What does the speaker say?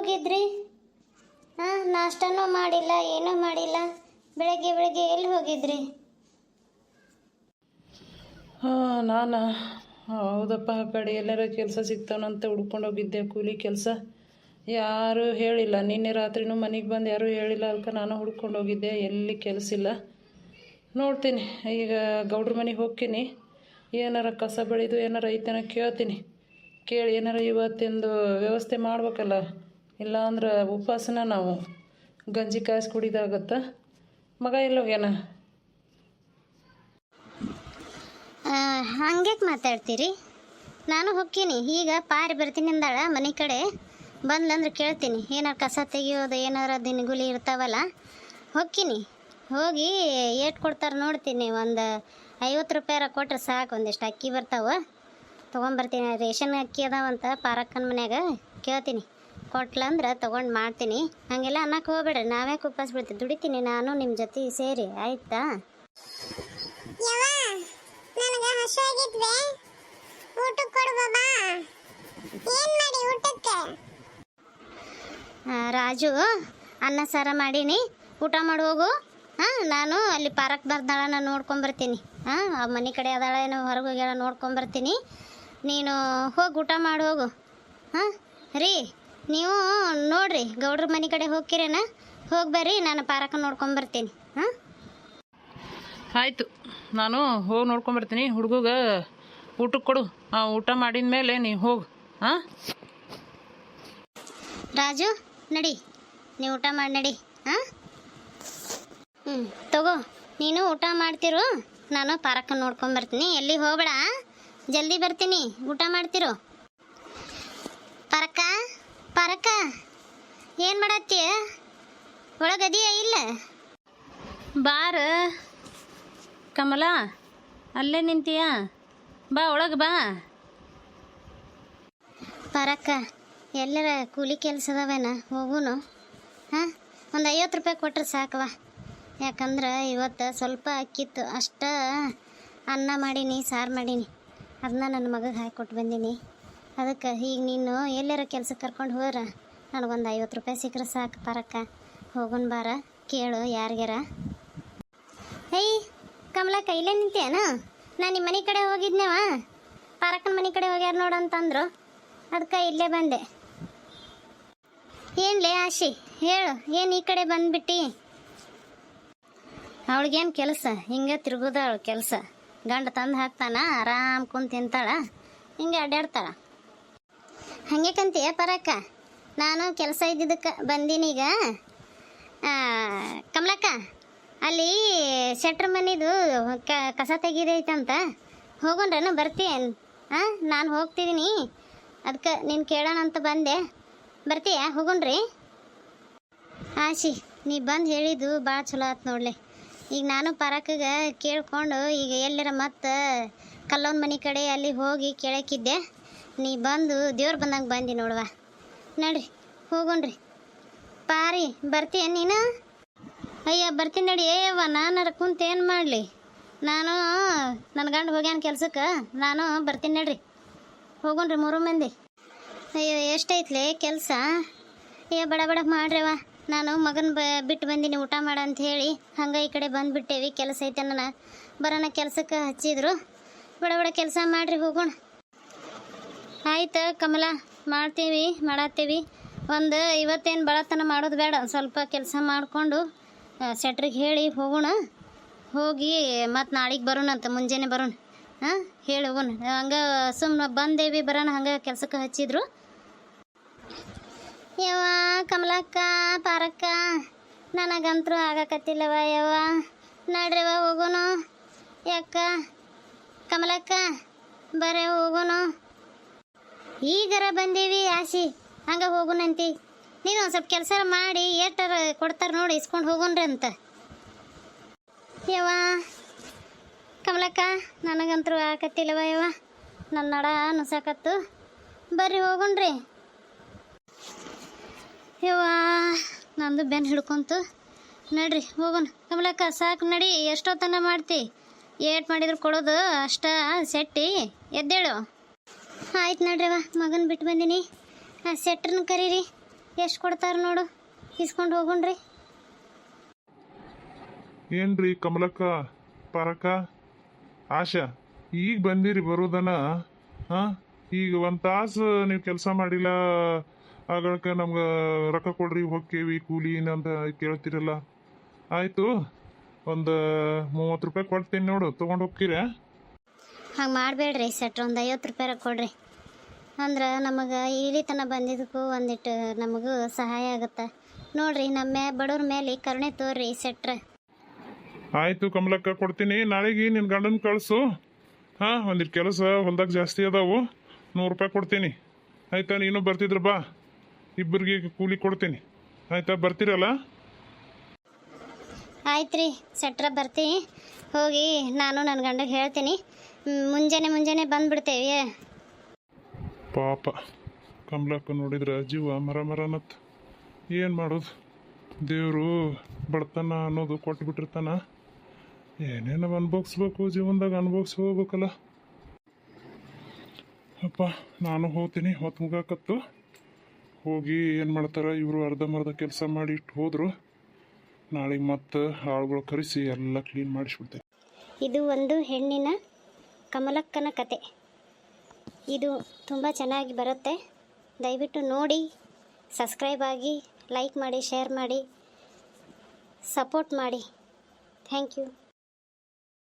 ಹೋಗಿದ್ರಿ? ಹಾಂ, ನಾಷ್ಟನೂ ಮಾಡಿಲ್ಲ, ಏನೂ ಮಾಡಿಲ್ಲ. ಬೆಳಗ್ಗೆ ಎಲ್ಲಿ ಹೋಗಿದ್ರಿ? ನಾನು ಹೌದಪ್ಪ, ಆ ಕಡೆ ಎಲ್ಲರ ಕೆಲಸ ಸಿಗ್ತಾನಂತ ಹುಡ್ಕೊಂಡು ಹೋಗಿದ್ದೆ, ಕೂಲಿ ಕೆಲಸ. ಯಾರೂ ಹೇಳಿಲ್ಲ, ನಿನ್ನೆ ರಾತ್ರಿನೂ ಮನೆಗೆ ಬಂದು ಯಾರೂ ಹೇಳಿಲ್ಲ. ಅದಕ್ಕೆ ನಾನು ಹುಡ್ಕೊಂಡು ಹೋಗಿದ್ದೆ, ಎಲ್ಲಿ ಕೆಲಸ ಇಲ್ಲ. ನೋಡ್ತೀನಿ, ಈಗ ಗೌಡ್ರ ಮನೆಗೆ ಹೋಗ್ತೀನಿ. ಏನಾರ ಕಸ ಬೆಳೆದು ಏನಾರ ಐತನ ಕೇಳ್ತೀನಿ. ಕೇಳಿ ಏನಾರ ಇವತ್ತಿಂದು ವ್ಯವಸ್ಥೆ ಮಾಡ್ಬೇಕಲ್ಲ, ಇಲ್ಲಾಂದ್ರೆ ಉಪವಾಸನ ನಾವು ಗಂಜಿ ಕಾಯಿಸಿ ಕುಡಿದಾಗತ್ತ. ಮಗ ಎಲ್ಲೋಗ್ಯಾನ? ಹಂಗ್ಯಾಕೆ ಮಾತಾಡ್ತೀರಿ? ನಾನು ಹೋಗ್ತೀನಿ, ಈಗ ಪಾರಿ ಬರ್ತೀನಿ ಅಂದಾಳ ಮನೆ ಕಡೆ. ಬಂದ್ಲಂದ್ರೆ ಕೇಳ್ತೀನಿ, ಏನಾರು ಕಸ ತೆಗಿಯೋದು ಏನಾರ ದಿನಗೂಲಿ ಇರ್ತಾವಲ್ಲ. ಹೋಗ್ತೀನಿ, ಹೋಗಿ ಏಟ್ ಕೊಡ್ತಾರೆ ನೋಡ್ತೀನಿ. ಒಂದು 50 ರೂಪಾಯಿ ಕೊಟ್ರೆ ಸಾಕು, ಒಂದಿಷ್ಟು ಅಕ್ಕಿ ಬರ್ತಾವೆ, ತೊಗೊಂಬರ್ತೀನಿ. ರೇಷನ್ ಅಕ್ಕಿ ಅದಾವಂತ ಪಾರಕ್ಕನ ಮನ್ಯಾಗ, ಕೇಳ್ತೀನಿ. ಕೊಟ್ಲಂದ್ರೆ ತೊಗೊಂಡು ಮಾಡ್ತೀನಿ. ಹಾಗೆಲ್ಲ ಅನ್ನಕ್ಕೆ ಹೋಗ್ಬೇಡ್ರಿ, ನಾವೇ ಉಪವಾಸ ಬಿಡ್ತೀವಿ. ದುಡಿತೀನಿ ನಾನು ನಿಮ್ಮ ಜೊತೆ ಸೇರಿ, ಆಯ್ತಾ? ನನಗೆ ಹಸುವಾಗಿದ್ವೆ, ಊಟಕ್ಕೆ ಕೊಡು ಬಾಬಾ. ಏನು ಮಾಡಿ ಊಟಕ್ಕೆ? ರಾಜು, ಅನ್ನ ಸಾರ ಮಾಡೀನಿ, ಊಟ ಮಾಡಿ ಹೋಗು. ಹಾಂ, ನಾನು ಅಲ್ಲಿ ಪಾರಕ್ ಬರ್ದಾಳ, ನಾನು ನೋಡ್ಕೊಂಬರ್ತೀನಿ. ಹಾಂ, ಆ ಮನೆ ಕಡೆ ಅದಾಳ ಏನೋ ಹೊರಗೆ ಹೋಗ್ಯಾಳ, ನೋಡ್ಕೊಂಬರ್ತೀನಿ. ನೀನು ಹೋಗಿ ಊಟ ಮಾಡಿ ಹೋಗು. ಹಾಂ ರೀ, ನೀವು ನೋಡ್ರಿ ಗೌಡ್ರ ಮನೆ ಕಡೆ ಹೋಗ್ಕಿರೇನ? ಹೋಗಿ ಬರ್ರಿ, ನಾನು ಪಾರಕ ನೋಡ್ಕೊಂಬರ್ತೀನಿ. ಹಾಂ, ಆಯಿತು, ನಾನು ಹೋಗಿ ನೋಡ್ಕೊಂಬರ್ತೀನಿ. ಹುಡುಗಗೆ ಊಟಕ್ಕೆ ಕೊಡು, ಊಟ ಮಾಡಿದ ಮೇಲೆ ನೀವು ಹೋಗು. ಹಾಂ ರಾಜು, ನಡಿ, ನೀವು ಊಟ ಮಾಡಿ ನಡಿ. ಹಾಂ, ತಗೋ, ನೀನು ಊಟ ಮಾಡ್ತಿರು, ನಾನು ಪಾರಕ ನೋಡ್ಕೊಂಬರ್ತೀನಿ. ಎಲ್ಲಿ ಹೋಗ್ಬೇಡ, ಜಲ್ದಿ ಬರ್ತೀನಿ, ಊಟ ಮಾಡ್ತಿರು. ಪಾರಕ್ಕ, ಪಾರಕ್ಕ, ಏನು ಮಾಡತ್ತೀಯ? ಒಳಗದಿಯ ಇಲ್ಲ? ಬಾರ ಕಮಲ, ಅಲ್ಲೇ ನಿಂತೀಯ? ಬಾ ಒಳಗೆ ಬಾ. ಪಾರಕ್ಕ, ಎಲ್ಲರ ಕೂಲಿ ಕೆಲಸದವೇನ? ಹೋಗುನು. ಹಾಂ, ಒಂದು 50 ರೂಪಾಯಿ ಕೊಟ್ರೆ ಸಾಕವ. ಯಾಕಂದ್ರೆ ಇವತ್ತು ಸ್ವಲ್ಪ ಅಕ್ಕಿತ್ತು, ಅಷ್ಟ ಅನ್ನ ಮಾಡೀನಿ, ಸಾರು ಮಾಡೀನಿ. ಅದನ್ನ ನನ್ನ ಮಗಗೆ ಹಾಕಿಕೊಟ್ಟು ಬಂದೀನಿ. ಅದಕ್ಕೆ ಈಗ ನೀನು ಎಲ್ಲರ ಕೆಲಸಕ್ಕೆ ಕರ್ಕೊಂಡು ಹೋರ ನನಗೊಂದು 50 ರೂಪಾಯಿ ಸಿಕ್ಕರೆ ಸಾಕು. ಪಾರಕ್ಕ, ಹೋಗೋಣ ಬಾರ, ಕೇಳು ಯಾರಿಗಾರ. ಹೇಯ್ ಕಮಲಕ್ಕ, ಇಲ್ಲೇ ನಿಂತೇನ? ನಾನು ನಿಮ್ಮ ಮನೆ ಕಡೆ ಹೋಗಿದ್ನೇವ, ಪಾರಕ್ಕನ ಮನೆ ಕಡೆ ಹೋಗ್ಯಾರ ನೋಡಂತಂದ್ರು, ಅದಕ್ಕೆ ಇಲ್ಲೇ ಬಂದೆ. ಏನ್ಲೇ ಆಶಿ, ಹೇಳು, ಏನು ಈ ಕಡೆ ಬಂದ್ಬಿಟ್ಟು? ಅವಳಿಗೇನು ಕೆಲಸ? ಹಿಂಗೆ ತಿರುಗೋದ ಅವಳು ಕೆಲಸ. ಗಂಡ ತಂದು ಹಾಕ್ತಾನ, ಆರಾಮ್ ಕುಂತು ತಿಂತಾಳ, ಹಿಂಗೆ ಅಡ್ಡಾಡ್ತಾಳ. ಹಾಗೆ ಕಂತೀಯ ಪಾರಕ್ಕ? ನಾನು ಕೆಲಸ ಇದ್ದಿದ್ದಕ್ಕೆ ಬಂದೀನೀಗ. ಕಮಲಕ್ಕ, ಅಲ್ಲಿ ಶೆಟ್ರ ಮನೆದು ಕಸ ತೆಗಿದೈತಂತ, ಹೋಗೋಣ್ರೇನು? ಬರ್ತೀಯೇನು? ಹಾಂ, ನಾನು ಹೋಗ್ತಿದ್ದೀನಿ, ಅದಕ್ಕೆ ನೀನು ಕೇಳೋಣ ಅಂತ ಬಂದೆ. ಬರ್ತೀಯಾ? ಹೋಗೋಣ್ರಿ. ಆಶಿ, ನೀ ಬಂದು ಹೇಳಿದ್ದು ಭಾಳ ಚಲೋ ಆಯ್ತು ನೋಡ್ಲಿ. ಈಗ ನಾನು ಪಾರಕ್ಕಗೆ ಕೇಳ್ಕೊಂಡು ಈಗ ಎಲ್ಲರ ಮತ್ತು ಕಲ್ಲೋನ್ ಮನೆ ಕಡೆ ಅಲ್ಲಿ ಹೋಗಿ ಕೇಳಕ್ಕಿದ್ದೆ. ನೀ ಬಂದು ದೇವ್ರು ಬಂದಂಗೆ ಬಂದು ನೋಡುವ. ನಡ್ರಿ ಹೋಗೋಣ್ರಿ. ಪಾರಿ, ಬರ್ತೀಯ ನೀನು? ಅಯ್ಯ, ಬರ್ತೀನಿ ನಡಿ. ಏಯವ್ವ, ನಾನಾರ ಕುಂತು ಏನು ಮಾಡಲಿ? ನಾನು ನನ್ನ ಗಂಡು ಹೋಗ್ಯಾನ ಕೆಲ್ಸಕ್ಕೆ, ನಾನು ಬರ್ತೀನಿ ನಡ್ರಿ. ಹೋಗೋಣ್ರಿ 3 ಮಂದಿ. ಅಯ್ಯೋ, ಎಷ್ಟೈತ್ಲೆ ಕೆಲಸ? ಅಯ್ಯೋ, ಬಡ ಬಡ ಮಾಡ್ರವ. ನಾನು ಮಗನ ಬಿಟ್ಟು ಬಂದೀನಿ ಊಟ ಮಾಡ ಅಂತ ಹೇಳಿ, ಹಂಗೆ ಈ ಕಡೆ ಬಂದುಬಿಟ್ಟೇವಿ. ಕೆಲಸ ಐತೆ ನನ್ನ ಬರೋಣ ಕೆಲಸಕ್ಕೆ ಹಚ್ಚಿದ್ರು. ಬಡ ಬಡ ಕೆಲಸ ಮಾಡಿರಿ, ಹೋಗೋಣ. ಆಯ್ತು ಕಮಲ, ಮಾಡತ್ತೀವಿ. ಒಂದು ಇವತ್ತೇನು ಬಳತನ ಮಾಡೋದು ಬೇಡ, ಸ್ವಲ್ಪ ಕೆಲಸ ಮಾಡಿಕೊಂಡು ಸೆಟ್ರಿಗೆ ಹೇಳಿ ಹೋಗೋಣ. ಹೋಗಿ ಮತ್ತು ನಾಳೆಗೆ ಬರೋಣಂತ, ಮುಂಜಾನೆ ಬರೋಣ. ಹಾಂ, ಹೇಳಿ ಹೋಗೋಣ. ಹಂಗೆ ಸುಮ್ಮನೆ ಬಂದೇವಿ, ಬರೋಣ. ಹಂಗೆ ಕೆಲಸಕ್ಕೆ ಹಚ್ಚಿದ್ರು. ಯವ್ವ ಕಮಲಕ್ಕ, ಪಾರಕ್ಕ, ನನಗಂತರೂ ಆಗಕತ್ತಿಲ್ಲವ ಯವ್ವ. ನಡ್ರಿವ ಹೋಗೋನು. ಯಾಕ ಕಮಲಕ್ಕ, ಬರೇ ಹೋಗೋನು. ಈಗರ ಬಂದೀವಿ ಆಶಿ, ಹಂಗೆ ಹೋಗೋಣಂತಿ. ನೀನು ಒಂದು ಸ್ವಲ್ಪ ಕೆಲಸ ಮಾಡಿ ಏಟಾರ ಕೊಡ್ತಾರೆ ನೋಡಿ, ಇಸ್ಕೊಂಡು ಹೋಗೋಣ್ರಿ ಅಂತ. ಯವ್ವ ಕಮಲಕ್ಕ, ನನಗಂತರೂ ಆಗಕತ್ತಿಲ್ಲವ ಯವ್ವ, ನನ್ನ ನಡ ನುಸಾಕತ್ತು. ಬರ್ರಿ ಹೋಗೋಣ್ರಿ. ಯವ್ವ, ನಂದು ಬೆನ್ನು ಹಿಡ್ಕೊಂತು. ನಡ್ರಿ ಹೋಗೋಣ. ಕಮಲಕ್ಕ, ಸಾಕು ನಡಿ, ಎಷ್ಟೊತ್ತನ ಮಾಡ್ತಿ? ಏಟ್ ಮಾಡಿದ್ರು ಕೊಡೋದು ಅಷ್ಟ ಸೆಟ್ಟಿ. ಎದ್ದೇಳು. ಆಯ್ತು ನಡ್ರಿವ, ಮಗನ ಬಿಟ್ಟು ಬಂದೀನಿ. ಸೆಟ್ರನ್ನ ಕರೀರಿ. ಎಷ್ಟು ಕೊಡ್ತಾರೆ ನೋಡು, ಇಸ್ಕೊಂಡು ಹೋಗುಣ್ರಿ. ಏನ್ರಿ ಕಮಲಕ್ಕ, ಪರಕ, ಆಶಾ, ಈಗ ಬಂದಿರಿ ಬರೋದನ? ಹಾಂ, ಈಗ ಒಂದು ತಾಸು ನೀವು ಕೆಲಸ ಮಾಡಿಲ್ಲ, ಆಗಳಕ್ಕೆ ನಮ್ಗೆ ರೊಕ್ಕ ಕೊಡ್ರಿ ಹೋಕ್ಕೇವಿ ಕೂಲಿ ಅಂತ ಕೇಳ್ತಿರಲ್ಲ. ಆಯಿತು, ಒಂದು 30 ರೂಪಾಯಿ ಕೊಡ್ತೀನಿ ನೋಡು, ತೊಗೊಂಡು ಹೋಗ್ತೀರಾ? ಹಂಗೆ ಮಾಡಬೇಡ್ರಿ ಸೆಟ್ರ್, ಒಂದು 50 ರೂಪಾಯಿ ಕೊಡ್ರಿ. ಅಂದ್ರೆ ನಮಗೆ ಇಲ್ಲಿ ತನಕ ಬಂದಿದ್ದಕ್ಕೂ ಒಂದಿಟ್ಟು ನಮಗೂ ಸಹಾಯ ಆಗುತ್ತೆ ನೋಡ್ರಿ. ನಮ್ಮ ಬಡವ್ರ ಮೇಲೆ ಕರುಣೆ ತೋರ್ರಿ ಸೆಟ್ರ. ಆಯಿತು ಕಮಲಕ್ಕ, ಕೊಡ್ತೀನಿ. ನಾಳೆಗೆ ನಿನ್ನ ಗಂಡನ ಕಳಿಸು. ಹಾಂ, ಒಂದಿಟ್ಟು ಕೆಲಸ ಹೊಲ್ದಾಗ ಜಾಸ್ತಿ ಅದಾವು, 100 ರೂಪಾಯಿ ಕೊಡ್ತೀನಿ. ಆಯಿತಾ? ನೀನು ಬರ್ತಿದ್ರ ಬಾ, ಇಬ್ಬರಿಗೆ ಕೂಲಿ ಕೊಡ್ತೀನಿ. ಆಯಿತಾ? ಬರ್ತೀರಲ್ಲ? ಆಯ್ತು ರೀ ಸೆಟ್ರ, ಬರ್ತೀನಿ. ಹೋಗಿ ನಾನು ನನ್ನ ಗಂಡಗೆ ಹೇಳ್ತೀನಿ, ಮುಂಜಾನೆ ಬಂದುಬಿಡ್ತೇವೆ. ಪಾಪ ಕಮಲಕ್ಕ ನೋಡಿದ್ರೆ ಜೀವ ಮರ ಅನ್ನತ್. ಏನು ಮಾಡೋದು, ದೇವರು ಬಡತನ ಅನ್ನೋದು ಕೊಟ್ಬಿಟ್ಟಿರ್ತಾನ. ಏನೇನು ಅನುಭವಿಸ್ಬೇಕು ಜೀವನದಾಗ, ಅನುಭವಿಸಿ ಹೋಗ್ಬೇಕಲ್ಲ. ಅಪ್ಪ, ನಾನು ಹೋಗ್ತೀನಿ, ಹೊತ್ತು ಮುಗಾಕತ್ತು. ಹೋಗಿ ಏನು ಮಾಡ್ತಾರೆ ಇವರು, ಅರ್ಧಂಬರ್ಧ ಕೆಲಸ ಮಾಡಿ ಇಟ್ಟು ಹೋದರು. ನಾಳೆಗೆ ಮತ್ತೆ ಆಳುಗಳು ಕರೆಸಿ ಎಲ್ಲ ಕ್ಲೀನ್ ಮಾಡಿಸ್ಬಿಡ್ತೇನೆ. ಇದು ಒಂದು ಹೆಣ್ಣಿನ ಕಮಲಕ್ಕನ ಕತೆ. ಇದು ತುಂಬ ಚೆನ್ನಾಗಿ ಬರುತ್ತೆ. ದಯವಿಟ್ಟು ನೋಡಿ, ಸಬ್ಸ್ಕ್ರೈಬ್ ಆಗಿ, ಲೈಕ್ ಮಾಡಿ, ಶೇರ್ ಮಾಡಿ, ಸಪೋರ್ಟ್ ಮಾಡಿ. Thank you.